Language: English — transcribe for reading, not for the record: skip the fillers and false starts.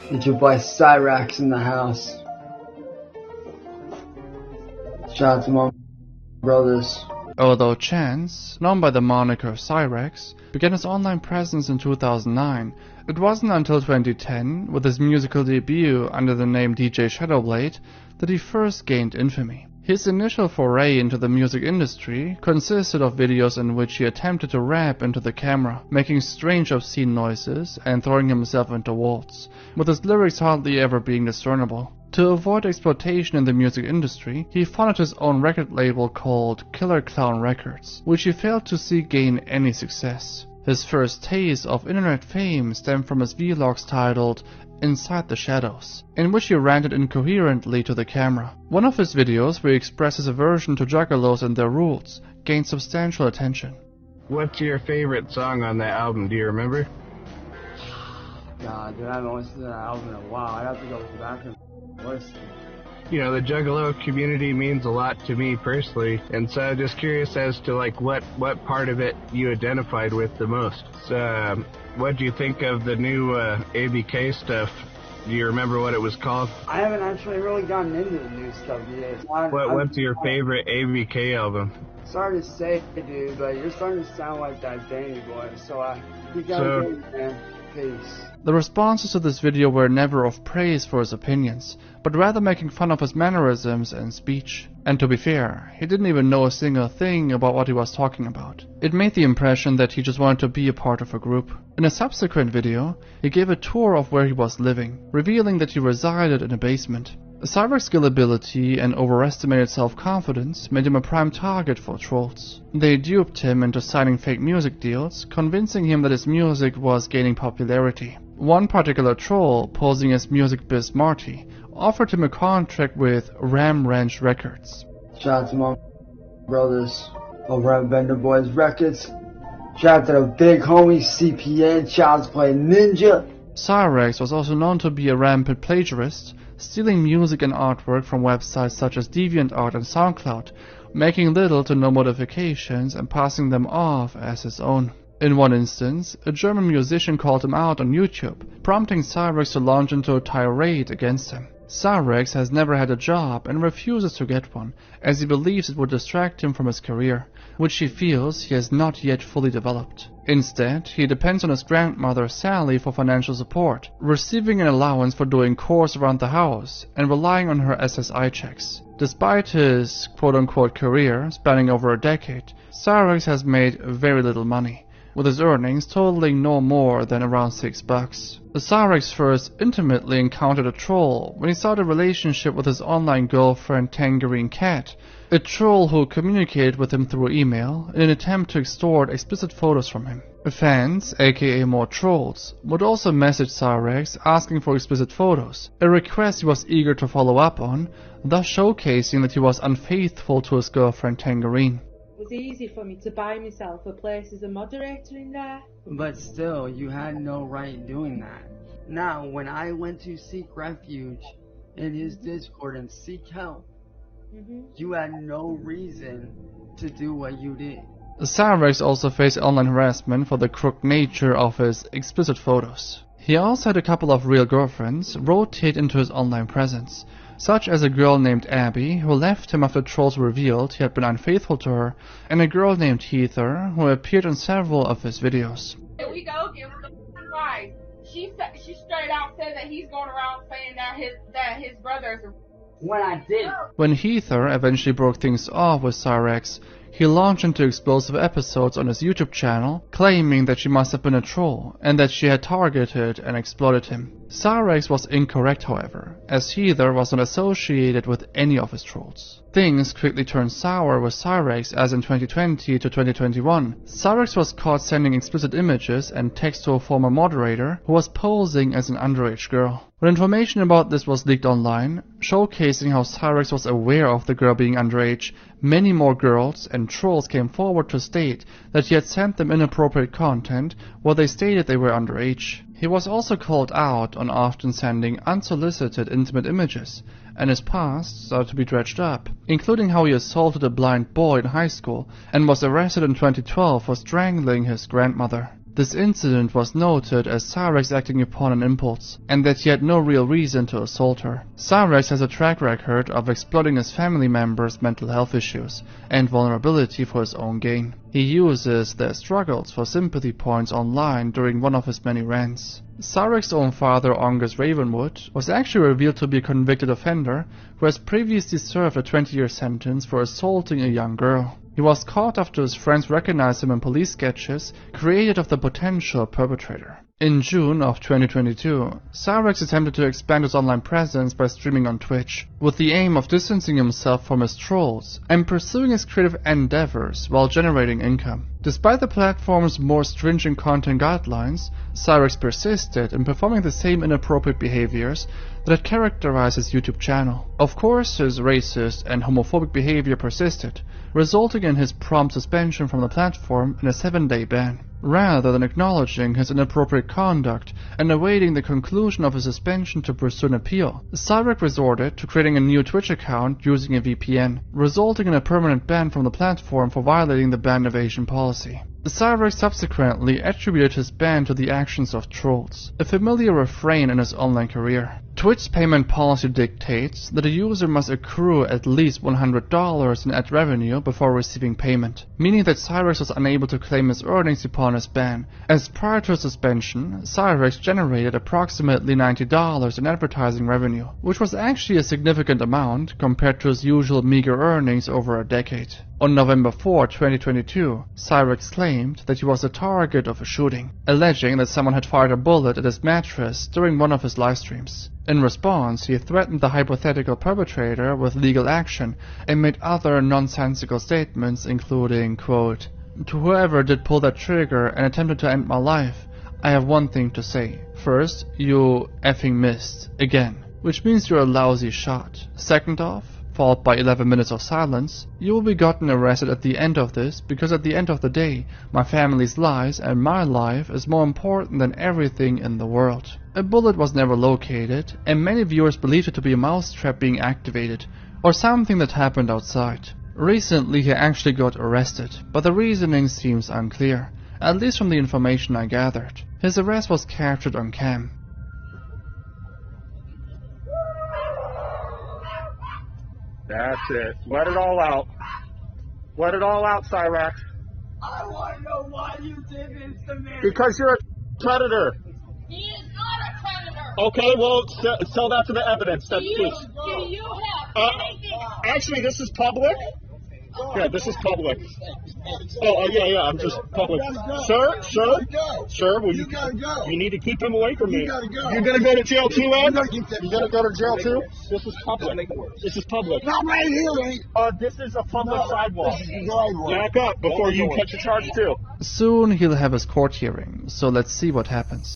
It's your boy Cyrax in the house. Shout out to my brothers. Although Chance, known by the moniker Cyrax, began his online presence in 2009, it wasn't until 2010, with his musical debut under the name DJ Shadowblade, that he first gained infamy. His initial foray into the music industry consisted of videos in which he attempted to rap into the camera, making strange obscene noises and throwing himself into walls, with his lyrics hardly ever being discernible. To avoid exploitation in the music industry, he founded his own record label called Killer Clown Records, which he failed to see gain any success. His first taste of internet fame stemmed from his vlogs titled Inside the Shadows, in which he ranted incoherently to the camera. One of his videos, where he expressed his aversion to juggalos and their rules, gained substantial attention. What's your favorite song on that album? Do you remember? God, dude, I haven't listened to that album in a while. I'd have to go back and listen. You know, the Juggalo community means a lot to me personally, and so I'm just curious as to like what part of it you identified with the most. So, what do you think of the new ABK stuff? Do you remember what it was called? I haven't actually really gotten into the new stuff yet. What's your favorite ABK album? Sorry to say, dude, but you're starting to sound like that Danny boy, so you gotta get it, man. Peace. The responses to this video were never of praise for his opinions, but rather making fun of his mannerisms and speech. And to be fair, he didn't even know a single thing about what he was talking about. It made the impression that he just wanted to be a part of a group. In a subsequent video, he gave a tour of where he was living, revealing that he resided in a basement. Cyrax's gullibility and overestimated self-confidence made him a prime target for trolls. They duped him into signing fake music deals, convincing him that his music was gaining popularity. One particular troll, posing as Music Biz Marty, offered him a contract with Ram Ranch Records. Shout out to my brothers over at Bender Boys Records. Shout out to the big homie CPN, Child's Play Ninja. Cyrax was also known to be a rampant plagiarist, stealing music and artwork from websites such as DeviantArt and SoundCloud, making little to no modifications and passing them off as his own. In one instance, a German musician called him out on YouTube, prompting Cyrax to launch into a tirade against him. Cyrax has never had a job and refuses to get one, as he believes it would distract him from his career, which he feels he has not yet fully developed. Instead, he depends on his grandmother Sally for financial support, receiving an allowance for doing chores around the house and relying on her SSI checks. Despite his quote-unquote career spanning over a decade, Cyrax has made very little money, with his earnings totaling no more than around $6. Cyrax first intimately encountered a troll when he started a relationship with his online girlfriend Tangerine Cat, a troll who communicated with him through email in an attempt to extort explicit photos from him. Fans, aka more trolls, would also message Cyrax asking for explicit photos, a request he was eager to follow up on, thus showcasing that he was unfaithful to his girlfriend Tangerine. It was easy for me to buy myself a place as a moderator in there. But still, you had no right doing that. Now, when I went to seek refuge in his Discord and seek help, you had no reason to do what you did. Cyrax also faced online harassment for the crooked nature of his explicit photos. He also had a couple of real girlfriends rotate into his online presence, such as a girl named Abby, who left him after trolls revealed he had been unfaithful to her, and a girl named Heather, who appeared in several of his videos. Here we go again with the lies. She straight out said that he's going around saying that his brother is When I did. When Heather eventually broke things off with Cyrax, he launched into explosive episodes on his YouTube channel, claiming that she must have been a troll and that she had targeted and exploited him. Cyrax was incorrect, however, as Heather was not associated with any of his trolls. Things quickly turned sour with Cyrax as in 2020 to 2021, Cyrax was caught sending explicit images and text to a former moderator who was posing as an underage girl. When information about this was leaked online, showcasing how Cyrax was aware of the girl being underage, many more girls and trolls came forward to state that he had sent them inappropriate content while they stated they were underage. He was also called out on often sending unsolicited intimate images, and his past started to be dredged up, including how he assaulted a blind boy in high school and was arrested in 2012 for strangling his grandmother. This incident was noted as Cyrax acting upon an impulse, and that he had no real reason to assault her. Cyrax has a track record of exploiting his family members' mental health issues and vulnerability for his own gain. He uses their struggles for sympathy points online during one of his many rants. Cyrax's own father, Angus Ravenwood, was actually revealed to be a convicted offender who has previously served a 20-year sentence for assaulting a young girl. He was caught after his friends recognized him in police sketches created of the potential perpetrator. In June of 2022, Cyrax attempted to expand his online presence by streaming on Twitch, with the aim of distancing himself from his trolls and pursuing his creative endeavors while generating income. Despite the platform's more stringent content guidelines, Cyrax persisted in performing the same inappropriate behaviors that had characterized his YouTube channel. Of course, his racist and homophobic behavior persisted, resulting in his prompt suspension from the platform and a 7-day ban. Rather than acknowledging his inappropriate conduct and awaiting the conclusion of his suspension to pursue an appeal, Cyrax resorted to creating a new Twitch account using a VPN, resulting in a permanent ban from the platform for violating the ban evasion policy. Cyrax subsequently attributed his ban to the actions of trolls, a familiar refrain in his online career. Twitch's payment policy dictates that a user must accrue at least $100 in ad revenue before receiving payment, meaning that Cyrax was unable to claim his earnings upon his ban, as prior to his suspension, Cyrax generated approximately $90 in advertising revenue, which was actually a significant amount compared to his usual meager earnings over a decade. On November 4, 2022, Cyrax claimed that he was the target of a shooting, alleging that someone had fired a bullet at his mattress during one of his live streams. In response, he threatened the hypothetical perpetrator with legal action and made other nonsensical statements including, quote, "To whoever did pull that trigger and attempted to end my life, I have one thing to say. First, you effing missed. Again. Which means you're a lousy shot. Second off, followed by 11 minutes of silence, you will be gotten arrested at the end of this because at the end of the day, my family's lives and my life is more important than everything in the world." A bullet was never located, and many viewers believed it to be a mousetrap being activated, or something that happened outside. Recently he actually got arrested, but the reasoning seems unclear, at least from the information I gathered. His arrest was captured on cam. That's it. Let it all out. Let it all out, Cyrax. I want to know why you did this to me. Because you're a predator. He is not a predator. Okay, well, tell that to the evidence. Do you have anything? Actually, this is public. Yeah, this is public. Yeah, I'm just public. Sir, will you gotta go. You need to keep him away from me. You gotta go. You're gonna go to jail too, Ed? You gonna go to jail too? This is public. This is public. Not right here, This is a public sidewalk. Back up before you catch a charge too. Soon he'll have his court hearing, so let's see what happens.